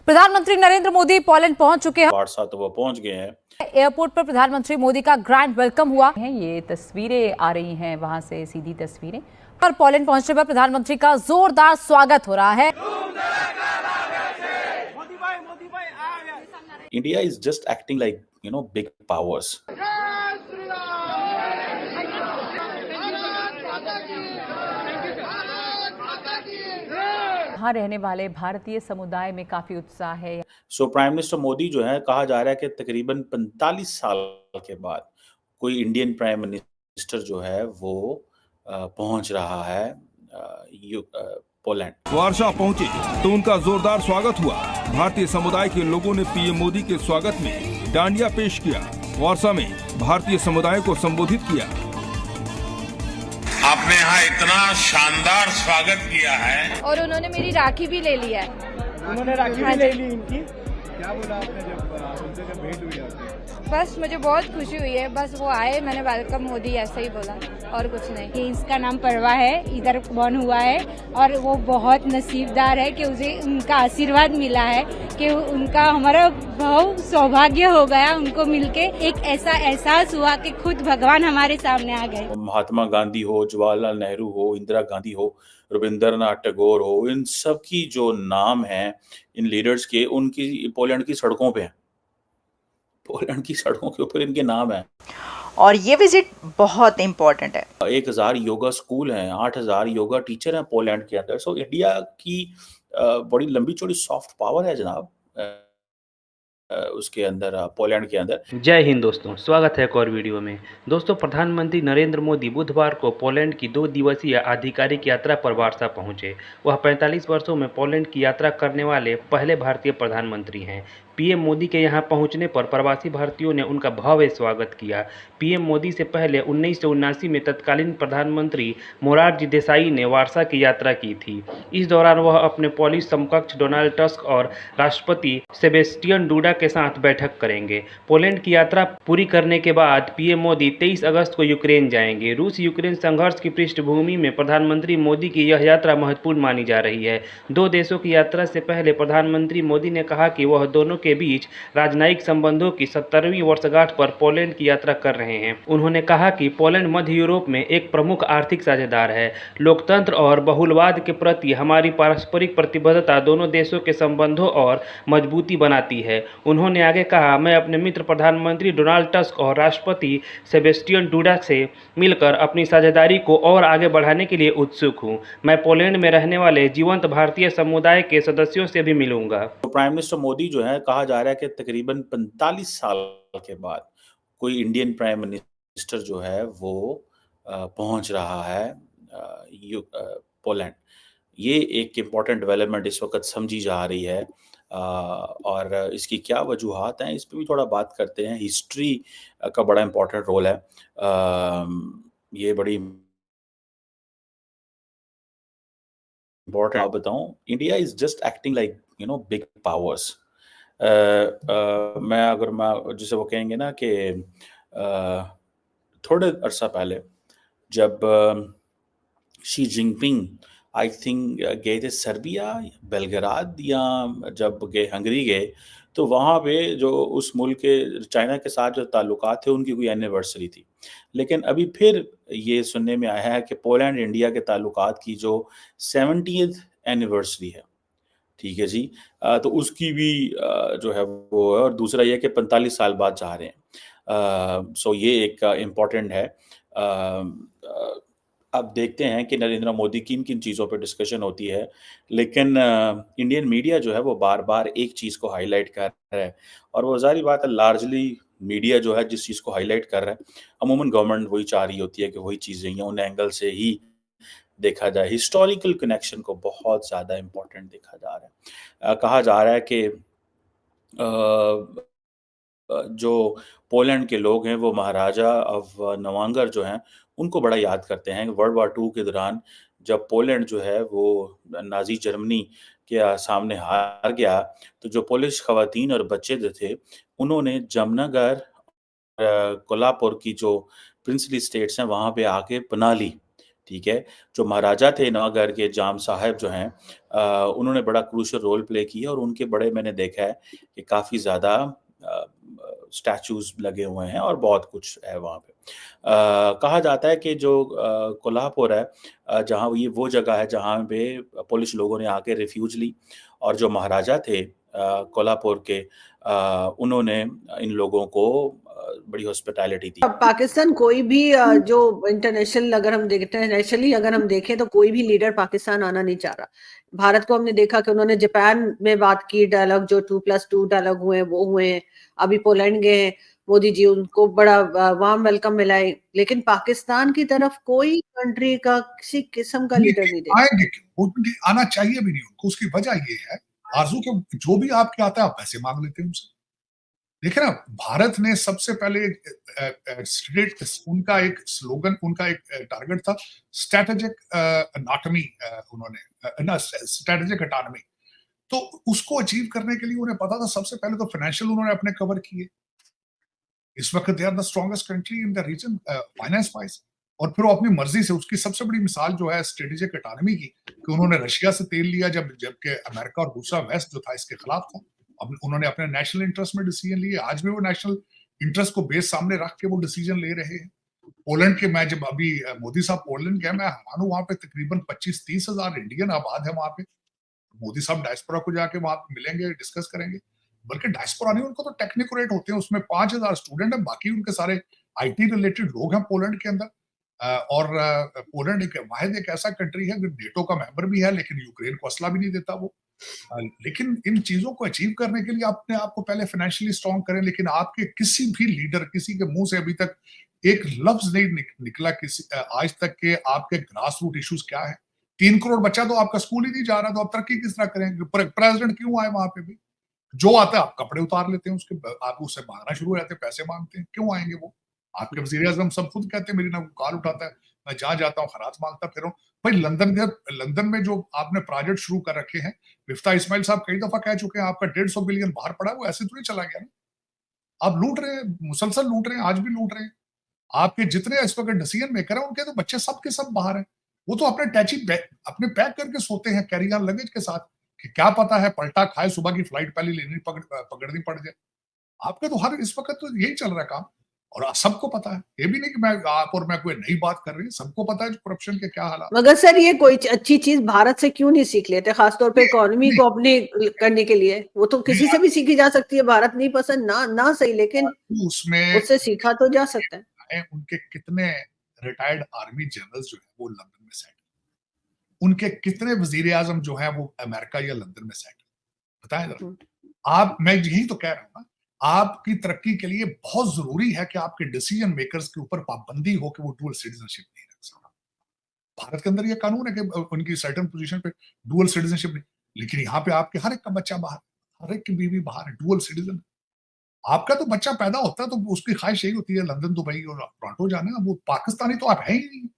प्रधानमंत्री नरेंद्र मोदी पोलैंड पहुंच चुके हैं। वार्सा तो वो पहुंच गए हैं। एयरपोर्ट पर प्रधानमंत्री मोदी का ग्रैंड वेलकम हुआ है। ये तस्वीरें आ रही हैं वहां से, सीधी तस्वीरें। और पोलैंड पहुंचने पर प्रधानमंत्री का जोरदार स्वागत हो रहा है। India is just acting like big powers. यहाँ रहने वाले भारतीय समुदाय में काफी उत्साह है। सो प्राइम मिनिस्टर मोदी जो है, कहा जा रहा है कि तकरीबन 45 साल के बाद कोई इंडियन प्राइम मिनिस्टर जो है वो पहुंच रहा है पोलैंड। वार्सा पहुंचे तो उनका जोरदार स्वागत हुआ। भारतीय समुदाय के लोगों ने पीएम मोदी के स्वागत में डांडिया पेश किया। वार्सा में भारतीय समुदाय को संबोधित किया। आपने यहाँ इतना शानदार स्वागत किया है। और उन्होंने मेरी राखी भी ले लिया है। उन्होंने राखी भी ले ली इनकी। क्या बोला आपने जब उनसे भेंट हुई आपकी? बस मुझे बहुत खुशी हुई है। बस वो आए, मैंने वेलकम मोदी ऐसा ही बोला और कुछ नहीं। इसका नाम परवा है, इधर बॉर्न हुआ है और वो बहुत नसीबदार है कि उसे उनका आशीर्वाद मिला है कि उनका हमारा बहुत सौभाग्य हो गया उनको मिलके। एक ऐसा एहसास हुआ कि खुद भगवान हमारे सामने आ गए। महात्मा गांधी हो, जवाहरलाल नेहरू हो, इंदिरा गांधी हो, रविंद्रनाथ टैगोर हो, इन सब की जो नाम है इन लीडर्स के, उनकी पोलैंड की सड़कों पे हैं। पोलैंड की सड़कों के ऊपर इनके नाम है। और ये विजिट बहुत इम्पोर्टेंट है। 1000 योगा स्कूल हैं, 8000 योगा टीचर हैं पोलैंड के अंदर। सो इंडिया की बड़ी लंबी चौड़ी सॉफ्ट पावर है जनाब उसके अंदर, पोलैंड के अंदर। जय हिंद दोस्तों, स्वागत है एक और वीडियो में। दोस्तों, प्रधानमंत्री नरेंद्र मोदी बुधवार को पोलैंड की 2 दिवसीय आधिकारिक यात्रा पर वार्सा पहुंचे। वह 45 वर्षों में पोलैंड की यात्रा करने वाले पहले भारतीय प्रधानमंत्री हैं। पीएम मोदी के यहां पहुंचने पर प्रवासी भारतीयों ने उनका भव्य स्वागत किया। पीएम मोदी से पहले 1979 में तत्कालीन प्रधानमंत्री मोरारजी देसाई ने वार्सा की यात्रा की थी। इस दौरान वह अपने पोलिश समकक्ष डोनाल्ड टस्क और राष्ट्रपति सेबेस्टियन डूडा के साथ बैठक करेंगे। पोलैंड की यात्रा पूरी करने के बाद पीएम मोदी 23 अगस्त को यूक्रेन जाएंगे। रूस यूक्रेन संघर्ष की पृष्ठभूमि में प्रधानमंत्री मोदी की यह यात्रा महत्वपूर्ण मानी जा रही है। 2 देशों की यात्रा से पहले प्रधानमंत्री मोदी ने कहा कि वह दोनों के बीच राजनयिक संबंधों की 70वीं वर्षगांठ पर पोलैंड की यात्रा कर रहे हैं। उन्होंने कहा कि पोलैंड मध्य यूरोप में एक प्रमुख आर्थिक साझेदार है। लोकतंत्र और बहुलवाद के प्रति हमारी पारस्परिक प्रतिबद्धता दोनों देशों के संबंधों और मजबूती बनाती है। उन्होंने आगे कहा, मैं अपने मित्र प्रधानमंत्री डोनाल्ड टस्क और राष्ट्रपति सेबेस्टियन डूडा से मिलकर अपनी साझेदारी को और आगे बढ़ाने के लिए उत्सुक हूं। मैं पोलैंड में रहने वाले जीवंत भारतीय समुदाय के सदस्यों से भी मिलूंगा। तो प्राइम मिनिस्टर मोदी जो है, कहा जा रहा है कि तकरीबन 45 साल के बाद कोई इंडियन प्राइम मिनिस्टर जो है वो पहुंच रहा है पोलैंड। ये एक इम्पॉर्टेंट डेवलपमेंट इस वक्त समझी जा रही है। और इसकी क्या वजूहात हैं, इस पर भी थोड़ा बात करते हैं। हिस्ट्री का बड़ा इम्पोर्टेंट रोल है। ये बड़ी इम्पोर्टेंट। आप बताऊं, India is just acting like big powers. मैं जिसे वो कहेंगे ना कि थोड़े अरसा पहले जब शी जिनपिंग आई थिंक गए थे सर्बिया, बेलग्राद, या जब गए हंगरी गए, तो वहाँ पे जो उस मुल्क के चाइना के साथ जो ताल्लुकात थे उनकी कोई एनिवर्सरी थी। लेकिन अभी फिर ये सुनने में आया है कि पोलैंड इंडिया के ताल्लुकात की जो 70th एनिवर्सरी है, ठीक है जी, तो उसकी भी जो है वो है। और दूसरा ये कि 45 साल बाद जा रहे हैं। सो ये एक इम्पॉर्टेंट है। अब देखते हैं कि नरेंद्र मोदी किन किन चीज़ों पर डिस्कशन होती है। लेकिन इंडियन मीडिया जो है वो बार बार एक चीज़ को हाईलाइट कर रहा है, और वो जारी बात है, लार्जली मीडिया जो है जिस चीज़ को हाईलाइट कर रहा है, अमूमन गवर्नमेंट वही चाह रही होती है कि वही चीज़ें हैं, उन एंगल से ही देखा जाए। हिस्टोरिकल कनेक्शन को बहुत ज़्यादा इम्पोर्टेंट देखा जा रहा है। कहा जा रहा है कि जो पोलैंड के लोग हैं वो महाराजा ऑफ नवांगर जो हैं उनको बड़ा याद करते हैं। वर्ल्ड वार 2 के दौरान जब पोलैंड जो है वो नाजी जर्मनी के सामने हार गया, तो जो पोलिश खवातीन और बच्चे जो थे उन्होंने जमनागर, कोल्हापुर की जो प्रिंसली स्टेट्स हैं वहाँ पे आके पनाह ली, ठीक है। जो महाराजा थे नौगढ़ के जाम साहब जो हैं उन्होंने बड़ा क्रूशियल रोल प्ले किया और उनके बड़े मैंने देखा है कि काफ़ी ज़्यादा स्टैचूज़ लगे हुए हैं और बहुत कुछ है वहाँ पे। कहा जाता है कि जो कोल्हापुर है जहाँ ये वो जगह है जहाँ पे पोलिश लोगों ने आके रिफ्यूज ली और जो महाराजा थे कोल्हापुर के उन्होंने इन लोगों को बड़ी हॉस्पिटैलिटी दी। पाकिस्तान कोई भी जो इंटरनेशनल अगर हम देखते हैं नेशनली अगर हम देखें तो कोई भी लीडर पाकिस्तान आना नहीं चाह रहा। भारत को हमने देखा कि उन्होंने जापान में बात की, डायलॉग जो 2+2 डायलॉग हुए वो हुए हैं। अभी पोलैंड गए हैं मोदी जी, उनको बड़ा वार्म वेलकम मिला है, लेकिन पाकिस्तान की तरफ कोई कंट्री का किसी किस्म का लीडर नहीं देखा। आएंगे क्यों? आना चाहिए भी नहीं उनको। उसकी वजह ये है आरजू के जो भी आपके आता है आप पैसे मांग लेते हैं उनसे। देखिए ना, भारत ने सबसे पहले उनका एक स्लोगन, उनका एक टारगेट था स्ट्रेटेजिक अनाटमी, उन्होंने स्ट्रेटेजिक अटानमी। तो उसको अचीव करने के लिए उन्हें पता था सबसे पहले तो फाइनेंशियल उन्होंने अपने कवर किए। इस वक्त they are the strongest country in the region finance wise. और फिर वो अपनी मर्जी से, उसकी सबसे बड़ी मिसाल जो है स्ट्रेटेजिक अटानमी की, कि उन्होंने रशिया से तेल लिया जबकि अमेरिका और दूसरा वेस्ट जो था इसके खिलाफ था। अब उन्होंने अपने नेशनल इंटरेस्ट में डिसीजन लिए। आज भी वो नेशनल इंटरेस्ट को बेस सामने रख के वो डिसीजन ले रहे हैं। पोलैंड के, मैं जब अभी मोदी साहब पोलैंड गए, मैं हैरान हूं, वहां पे तकरीबन 25-30 हजार इंडियन आबाद है वहां पे। मोदी साहब डायस्पोरा को जाके वहां मिलेंगे, डिस्कस करेंगे। बल्कि डायस्पोरा नहीं, उनको तो टेक्निकोरेट होते हैं, उसमें 5000 स्टूडेंट है, बाकी उनके सारे आईटी रिलेटेड लोग हैं पोलैंड के अंदर। और पोलैंड एक ऐसा कंट्री है जो नेटो का मेंबर भी है, लेकिन यूक्रेन को असला भी नहीं देता वो। लेकिन इन चीजों को अचीव करने के लिए अपने आप को पहले फाइनेंशियली स्ट्रॉन्ग करें। लेकिन आपके किसी भी लीडर, किसी के मुंह से अभी तक एक लफ्ज नहीं निकला किसी आज तक के आपके ग्रास रूट इश्यूज क्या है। 3 करोड़ बच्चा तो आपका स्कूल ही नहीं जा रहा, तो आप तरक्की किस तरह करेंगे? प्रेसिडेंट क्यों आए वहां पे भी? जो आता है आप कपड़े उतार लेते हैं उसके, आप उससे मांगना शुरू हो जाते हैं, पैसे मांगते हैं। क्यों आएंगे वो? आपके वज़ीर आज़म सब खुद कहते हैं मेरी ना कॉल उठाता है, मैं जहाँ जाता हूँ खराज मांगता फिर हूँ। भाई लंदन में जो आपने प्रोजेक्ट शुरू कर रखे हैं, मिफ्ता इस्माइल साहब कई दफा कह चुके हैं आपका 150 बिलियन बाहर पड़ा, वो ऐसे थोड़ी चला गया ना। आप लूट रहे हैं, मुसलसल लूट रहे हैं, आज भी लूट रहे हैं। आपके जितने इस वक्त डिसीजन मेकर हैं उनके तो बच्चे सब के सब बाहर हैं। वो तो अपने टैची अपने पैक करके सोते हैं कैरी ऑन लगेज के साथ, कि क्या पता है पलटा खाए, सुबह की फ्लाइट पहले लेनी पकड़नी पड़ जाए। आपका तो हर इस वक्त तो यही चल रहा है काम, और सबको पता है। ये भी नहीं कि मैं कोई नई बात कर रही हूँ, सबको पता है करप्शन के क्या हालात। मगर सर ये कोई अच्छी चीज भारत से क्यों नहीं सीख लेते, खासतौर पे इकोनॉमी को अपने करने के लिए? वो तो किसी से भी सीखी जा सकती है, भारत नहीं पसंद ना सही, लेकिन उसमें उससे सीखा तो जा सकता है। उनके कितने रिटायर्ड आर्मी जनरल्स जो है वो लंदन में सेट, उनके कितने वजीर आजम जो है वो अमेरिका या लंदन में सेट, बताएं जरा। मैं यही तो कह रहा हूँ ना, आपकी तरक्की के लिए बहुत जरूरी है कि आपके डिसीजन मेकर्स के ऊपर पाबंदी हो कि वो डुअल सिटीजनशिप नहीं रख सकता। भारत के अंदर ये कानून है कि उनकी सर्टेन पोजीशन पे डुअल सिटीजनशिप नहीं, लेकिन यहाँ पे आपके हर एक का बच्चा बाहर, हर एक की बीवी बाहर है, डुअल सिटीजन। आपका तो बच्चा पैदा होता है तो उसकी ख्वाहिश यही होती है लंदन, दुबई और टोरंटो जाना, वो पाकिस्तानी तो आप है ही नहीं।